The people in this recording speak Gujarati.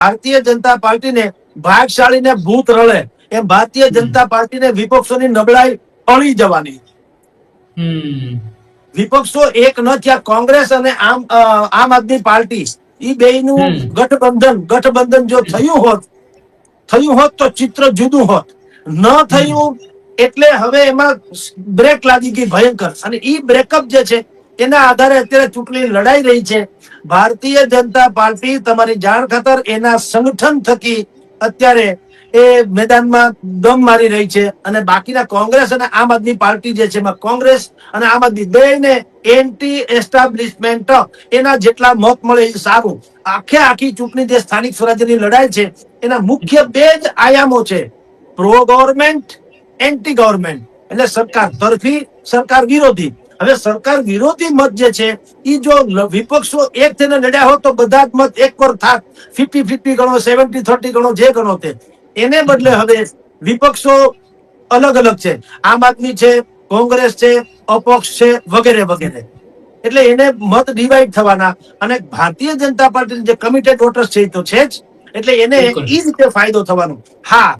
ભારતીય જનતા પાર્ટીને ભાગશાળીને ભૂત રળે એમ ભારતીય જનતા પાર્ટીને વિપક્ષોની નબળાઈ અળી જવાની. વિપક્ષો એક ન થયા. કોંગ્રેસ અને આમ આદમી પાર્ટી એ બેયનું ગઠબંધન જો થયું હોત તો ચિત્ર જુદું હોત. ન થયું એટલે હવે એમાં બ્રેક લાગી ગઈ ભયંકર. અને ઈ બ્રેકઅપ જે છે એના આધારે અત્યારે ચૂંટણી લડાઈ રહી છે. ભારતીય જનતા પાર્ટી તમારી જાણ ખાતર એના સંગઠન થકી અત્યારે એ મેદાનમાં દમ મારી રહી છે. અને બાકીના કોંગ્રેસ અને આમ આદમી પાર્ટી જે છે એમાં કોંગ્રેસ અને આમ આદમી બેને એન્ટી એસ્ટાબ્લિશમેન્ટ એના જેટલા મત મળે એ સારું. આખી ચૂંટણી જે સ્થાનિક સ્વરાજ્યની લડાઈ છે એના મુખ્ય બે જ આયામો છે, પ્રો ગવર્મેન્ટ, એન્ટી ગવર્મેન્ટ. એટલે સરકાર તરફી, સરકાર વિરોધી. હવે સરકાર વિરોધી મત જે છે એ જો વિપક્ષો એક થઈને લડ્યા હોત તો બધા જ મત એક પર થાત. 50-50 ગણો, 70-30 ગણો, જે ગણો તે. એને બદલે હવે વિપક્ષો અલગ અલગ છે. આમ આદમી છે, કોંગ્રેસ છે, અપક્ષ છે, વગેરે વગેરે. એટલે એને મત ડિવાઈડ થવાના. અને ભારતીય જનતા પાર્ટી જે કમિટેડ વોટર્સ છે એ તો છે જ. એટલે એને એ રીતે ફાયદો થવાનો. હા,